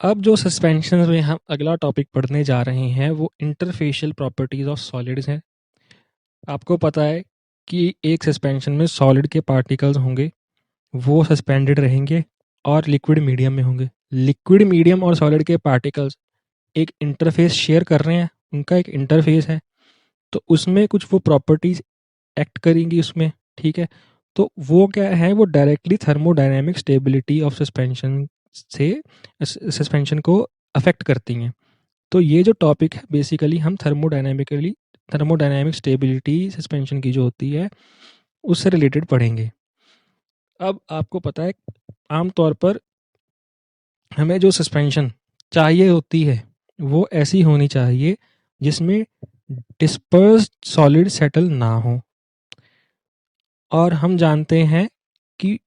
अब जो सस्पेंशन में हम अगला टॉपिक पढ़ने जा रहे हैं वो इंटरफेशियल प्रॉपर्टीज ऑफ सॉलिड्स हैं। आपको पता है कि एक सस्पेंशन में सॉलिड के पार्टिकल्स होंगे, वो सस्पेंडेड रहेंगे और लिक्विड मीडियम में होंगे। लिक्विड मीडियम और सॉलिड के पार्टिकल्स एक इंटरफेस शेयर कर रहे हैं, उनका एक इंटरफेस है, तो उसमें कुछ वो प्रॉपर्टीज एक्ट करेंगी उसमें। ठीक है, तो वो क्या है, वो directly thermodynamic stability of suspension से सस्पेंशन को अफेक्ट करती हैं। तो ये जो टॉपिक है बेसिकली हम थर्मोडायनेमिक स्टेबिलिटी सस्पेंशन की जो होती है उससे रिलेटेड पढ़ेंगे। अब आपको पता है आमतौर पर हमें जो सस्पेंशन चाहिए होती है वो ऐसी होनी चाहिए जिसमें डिस्पर्स्ड सॉलिड सेटल ना हो। और हम जानते हैं कि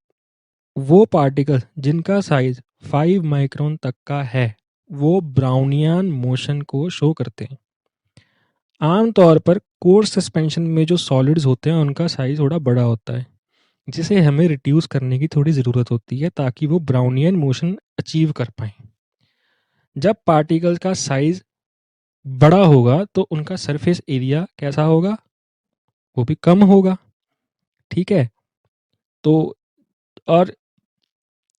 वो पार्टिकल जिनका साइज 5 माइक्रोन तक का है वो ब्राउनियन मोशन को शो करते हैं। आमतौर पर कोर्स सस्पेंशन में जो सॉलिड्स होते हैं उनका साइज थोड़ा बड़ा होता है, जिसे हमें रिड्यूस करने की थोड़ी ज़रूरत होती है ताकि वो ब्राउनियन मोशन अचीव कर पाए। जब पार्टिकल्स का साइज बड़ा होगा तो उनका सरफेस एरिया कैसा होगा, वो भी कम होगा। ठीक है, तो और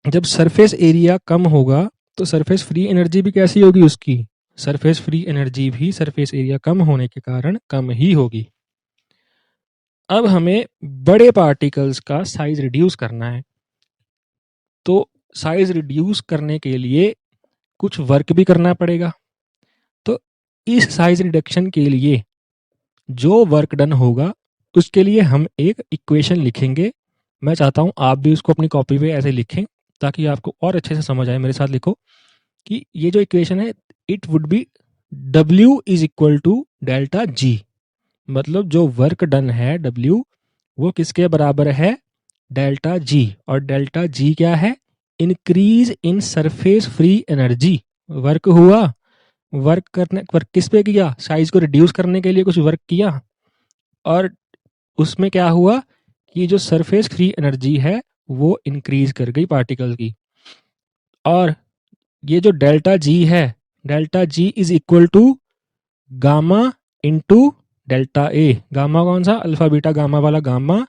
जब सरफेस एरिया कम होगा तो सरफेस फ्री एनर्जी भी कैसी होगी उसकी, सरफेस फ्री एनर्जी भी सरफेस एरिया कम होने के कारण कम ही होगी। अब हमें बड़े पार्टिकल्स का साइज रिड्यूस करना है, तो साइज रिड्यूस करने के लिए कुछ वर्क भी करना पड़ेगा। तो इस साइज रिडक्शन के लिए जो वर्क डन होगा उसके लिए हम एक इक्वेशन लिखेंगे। मैं चाहता हूं आप भी उसको अपनी कॉपी पे ऐसे लिखें ताकि आपको और अच्छे से समझ आए। मेरे साथ लिखो कि ये जो इक्वेशन है it would be W is equal to delta G. मतलब जो वर्क डन है W वो किसके बराबर है, डेल्टा जी। और डेल्टा जी क्या है, increase in surface free energy. Work हुआ, वर्क किस पे किया, साइज को रिड्यूस करने के लिए कुछ वर्क किया और उसमें क्या हुआ कि जो सरफेस फ्री एनर्जी है वो इंक्रीज कर गई पार्टिकल की। और ये जो डेल्टा जी है, delta G is equal to gamma into delta A. Gamma कौन सा, अल्फा बीटा गामा वाला gamma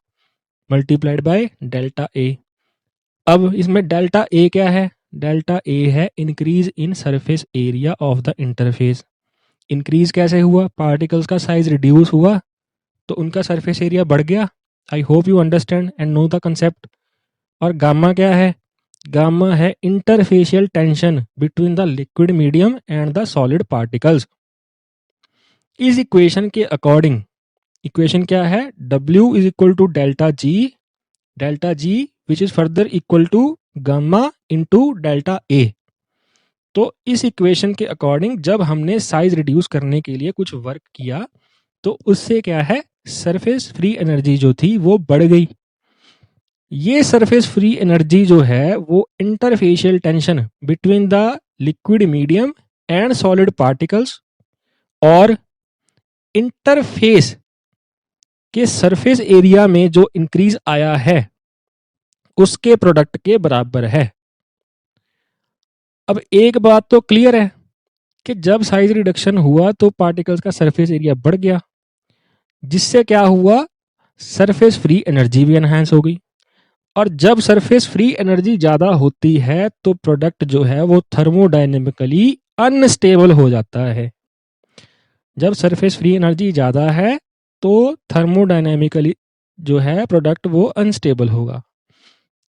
multiplied by delta A. अब इसमें डेल्टा ए क्या है, डेल्टा ए है increase in surface area of the interface. Increase कैसे हुआ, पार्टिकल्स का साइज रिड्यूस हुआ तो उनका सरफेस एरिया बढ़ गया। I hope you understand and know the concept. और गामा क्या है, गामा है interfacial tension between the liquid medium and the solid particles. इस इक्वेशन के अकॉर्डिंग इक्वेशन क्या है, W is equal to delta G which is further equal to gamma into delta A. तो इस इक्वेशन के अकॉर्डिंग जब हमने साइज रिड्यूस करने के लिए कुछ वर्क किया तो उससे क्या है, सरफेस फ्री एनर्जी जो थी वो बढ़ गई। ये सरफेस फ्री एनर्जी जो है वो interfacial tension between the liquid medium and solid particles और इंटरफेस के सरफेस एरिया में जो इंक्रीज आया है उसके प्रोडक्ट के बराबर है। अब एक बात तो क्लियर है कि जब साइज रिडक्शन हुआ तो पार्टिकल्स का सरफेस एरिया बढ़ गया, जिससे क्या हुआ, सरफेस फ्री एनर्जी भी एनहांस हो गई। और जब सरफेस फ्री एनर्जी ज़्यादा होती है तो प्रोडक्ट जो है वो थर्मोडायनेमिकली अनस्टेबल हो जाता है। जब सरफेस फ्री एनर्जी ज़्यादा है तो थर्मोडायनेमिकली जो है प्रोडक्ट वो अनस्टेबल होगा।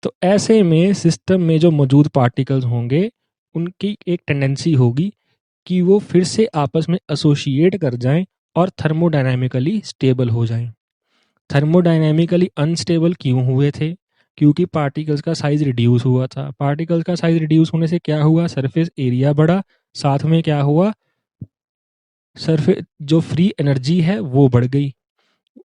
तो ऐसे में सिस्टम में जो मौजूद पार्टिकल्स होंगे उनकी एक टेंडेंसी होगी कि वो फिर से आपस में एसोसिएट कर जाएं और थर्मोडायनेमिकली स्टेबल हो जाएं। थर्मोडायनेमिकली अनस्टेबल क्यों हुए थे, क्योंकि पार्टिकल्स का साइज रिड्यूस हुआ था। पार्टिकल्स का साइज रिड्यूस होने से क्या हुआ, सरफेस एरिया बढ़ा, साथ में क्या हुआ, सरफेस जो फ्री एनर्जी है वो बढ़ गई।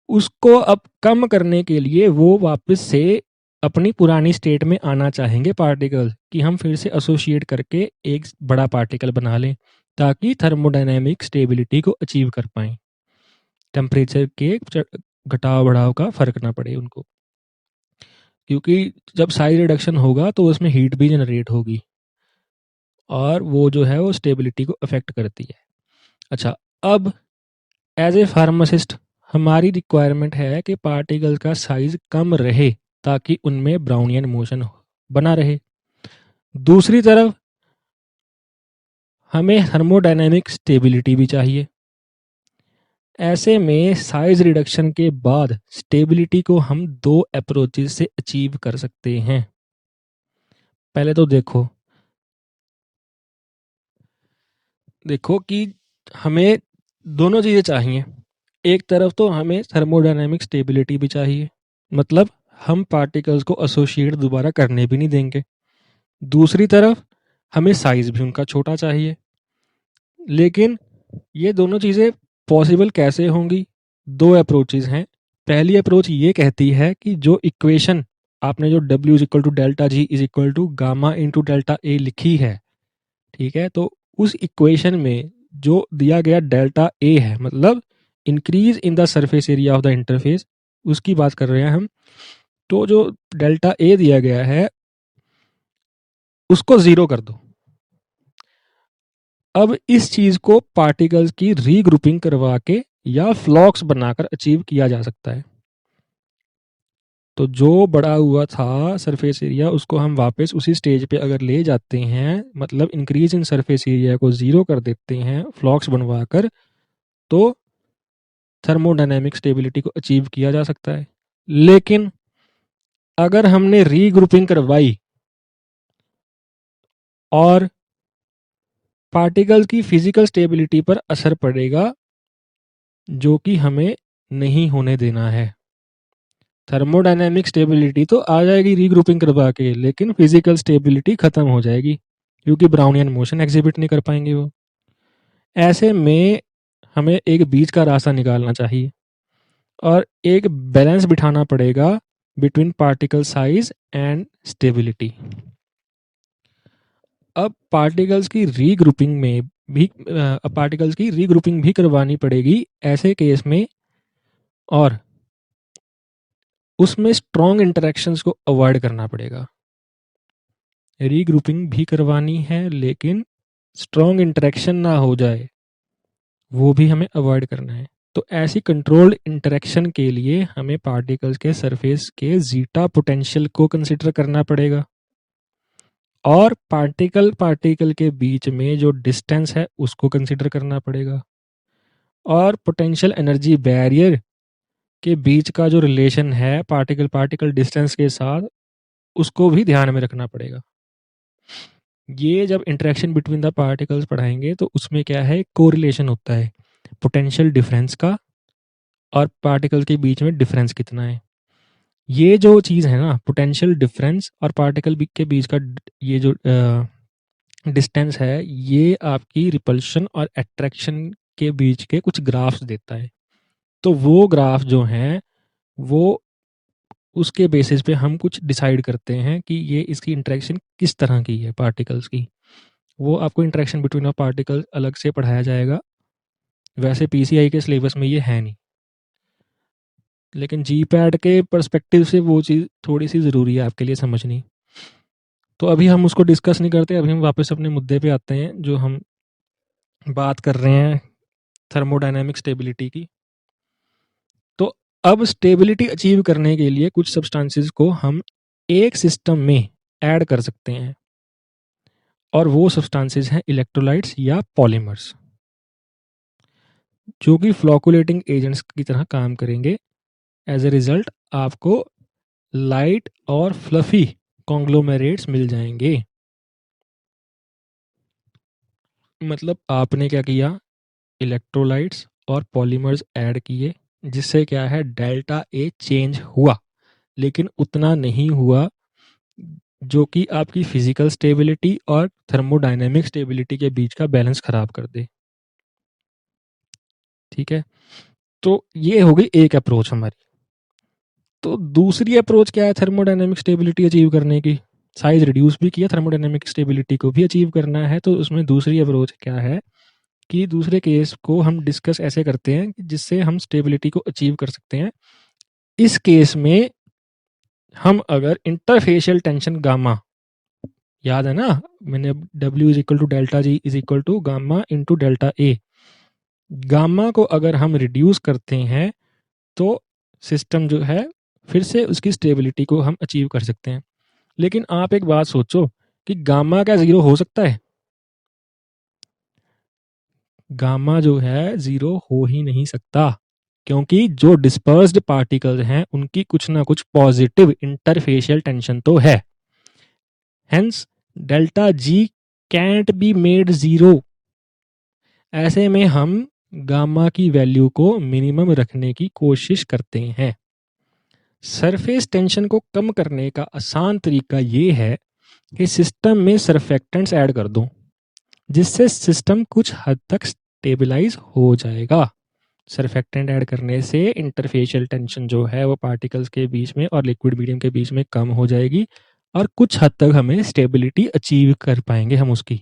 उसको अब कम करने के लिए वो वापस से अपनी पुरानी स्टेट में आना चाहेंगे पार्टिकल, कि हम फिर से एसोसिएट करके एक बड़ा पार्टिकल बना लें ताकि थर्मोडायनेमिक स्टेबिलिटी को अचीव कर पाएं, टेम्परेचर के घटाव बढ़ाव का फर्क ना पड़े उनको। क्योंकि जब साइज रिडक्शन होगा तो उसमें हीट भी जनरेट होगी और वो जो है वो स्टेबिलिटी को अफेक्ट करती है। अच्छा, अब एज ए फार्मासिस्ट हमारी रिक्वायरमेंट है कि पार्टिकल्स का साइज कम रहे ताकि उनमें ब्राउनियन मोशन बना रहे। दूसरी तरफ हमें थर्मोडायनेमिक स्टेबिलिटी भी चाहिए। ऐसे में साइज रिडक्शन के बाद स्टेबिलिटी को हम दो अप्रोचेस से अचीव कर सकते हैं। पहले तो देखो कि हमें दोनों चीज़ें चाहिए। एक तरफ तो हमें थर्मोडायनेमिक स्टेबिलिटी भी चाहिए, मतलब हम पार्टिकल्स को एसोसिएट दोबारा करने भी नहीं देंगे। दूसरी तरफ हमें साइज भी उनका छोटा चाहिए। लेकिन ये दोनों चीज़ें पॉसिबल कैसे होंगी? दो अप्रोचेस हैं। पहली अप्रोच ये कहती है कि जो इक्वेशन आपने जो W is equal to delta G is equal to gamma into delta A लिखी है, ठीक है, तो उस इक्वेशन में जो दिया गया डेल्टा ए है, मतलब increase in the surface area of the interface, उसकी बात कर रहे हैं हम। तो जो डेल्टा ए दिया गया है उसको ज़ीरो कर दो। अब इस चीज़ को पार्टिकल्स की रीग्रुपिंग करवा के या फ्लॉक्स बनाकर अचीव किया जा सकता है। तो जो बड़ा हुआ था सरफेस एरिया उसको हम वापस उसी स्टेज पे अगर ले जाते हैं, मतलब इंक्रीज इन सरफेस एरिया को ज़ीरो कर देते हैं फ्लॉक्स बनवा कर, तो थर्मोडायनेमिक स्टेबिलिटी को अचीव किया जा सकता है। लेकिन अगर हमने रीग्रुपिंग करवाई और पार्टिकल्स की फिजिकल स्टेबिलिटी पर असर पड़ेगा, जो कि हमें नहीं होने देना है। थर्मोडायनेमिक स्टेबिलिटी तो आ जाएगी रीग्रुपिंग करवा के, लेकिन फिजिकल स्टेबिलिटी खत्म हो जाएगी क्योंकि ब्राउनियन मोशन एग्जिबिट नहीं कर पाएंगे वो। ऐसे में हमें एक बीच का रास्ता निकालना चाहिए और एक बैलेंस बिठाना पड़ेगा between particle size and stability. अब पार्टिकल्स की रीग्रुपिंग भी करवानी पड़ेगी ऐसे केस में, और उसमें स्ट्रॉन्ग इंटरेक्शंस को अवॉइड करना पड़ेगा। रीग्रुपिंग भी करवानी है लेकिन स्ट्रॉन्ग इंटरेक्शन ना हो जाए, वो भी हमें अवॉइड करना है। तो ऐसी कंट्रोल्ड इंटरेक्शन के लिए हमें पार्टिकल्स के सरफेस के जीटा पोटेंशियल को कंसिडर करना पड़ेगा, और पार्टिकल पार्टिकल के बीच में जो डिस्टेंस है उसको कंसिडर करना पड़ेगा, और पोटेंशियल एनर्जी बैरियर के बीच का जो रिलेशन है पार्टिकल पार्टिकल डिस्टेंस के साथ, उसको भी ध्यान में रखना पड़ेगा। ये जब इंटरेक्शन बिटवीन द पार्टिकल्स पढ़ाएंगे तो उसमें क्या है, कोरिलेशन होता है पोटेंशियल डिफरेंस का और पार्टिकल के बीच में डिफरेंस कितना है। ये जो चीज़ है ना, पोटेंशियल डिफरेंस और पार्टिकल के बीच का ये जो डिस्टेंस है, ये आपकी रिपल्शन और अट्रैक्शन के बीच के कुछ ग्राफ्स देता है। तो वो ग्राफ जो हैं वो उसके बेसिस पे हम कुछ डिसाइड करते हैं कि ये इसकी इंटरेक्शन किस तरह की है पार्टिकल्स की। वो आपको इंटरेक्शन बिटवीन अ पार्टिकल अलग से पढ़ाया जाएगा, वैसे पीसीआई के सिलेबस में ये है नहीं, लेकिन जी पैड के पर्सपेक्टिव से वो चीज़ थोड़ी सी ज़रूरी है आपके लिए समझनी। तो अभी हम उसको डिस्कस नहीं करते, अभी हम वापस अपने मुद्दे पे आते हैं जो हम बात कर रहे हैं थर्मोडायनेमिक स्टेबिलिटी की। तो अब स्टेबिलिटी अचीव करने के लिए कुछ सब्सटेंसेस को हम एक सिस्टम में ऐड कर सकते हैं, और वो सब्सटेंसेस हैं इलेक्ट्रोलाइट्स या पॉलीमर्स, जो कि फ्लोकुलेटिंग एजेंट्स की तरह काम करेंगे। एज ए रिजल्ट आपको लाइट और फ्लफी कॉन्ग्लोमेरेट्स मिल जाएंगे। मतलब आपने क्या किया, इलेक्ट्रोलाइट्स और पॉलीमर्स ऐड किए, जिससे क्या है डेल्टा ए चेंज हुआ, लेकिन उतना नहीं हुआ जो कि आपकी फिजिकल स्टेबिलिटी और थर्मोडायनेमिक स्टेबिलिटी के बीच का बैलेंस खराब कर दे। ठीक है, तो ये हो गई एक अप्रोच हमारी। तो दूसरी अप्रोच क्या है थर्मोडायनेमिक स्टेबिलिटी अचीव करने की? साइज रिड्यूस भी किया, थर्मोडायनेमिक स्टेबिलिटी को भी अचीव करना है, तो उसमें दूसरी अप्रोच क्या है कि दूसरे केस को हम डिस्कस ऐसे करते हैं जिससे हम स्टेबिलिटी को अचीव कर सकते हैं। इस केस में हम अगर इंटरफेशियल टेंशन गामा याद है ना, मैंने W is equal to delta G is equal to gamma into delta A. Gamma को अगर हम रिड्यूस करते हैं तो सिस्टम जो है फिर से उसकी स्टेबिलिटी को हम अचीव कर सकते हैं। लेकिन आप एक बात सोचो कि गामा क्या ज़ीरो हो सकता है? गामा जो है ज़ीरो हो ही नहीं सकता, क्योंकि जो डिस्पर्स्ड पार्टिकल्स हैं उनकी कुछ ना कुछ पॉजिटिव इंटरफेशियल टेंशन तो है। Hence delta G cantt be made zero. ऐसे में हम गामा की वैल्यू को मिनिमम रखने की कोशिश करते हैं। सरफेस टेंशन को कम करने का आसान तरीका ये है कि सिस्टम में सरफेक्टेंट्स ऐड कर दो, जिससे सिस्टम कुछ हद तक स्टेबलाइज हो जाएगा। सरफेक्टेंट ऐड करने से इंटरफेशियल टेंशन जो है वो पार्टिकल्स के बीच में और लिक्विड मीडियम के बीच में कम हो जाएगी और कुछ हद तक हमें स्टेबिलिटी अचीव कर पाएंगे हम उसकी।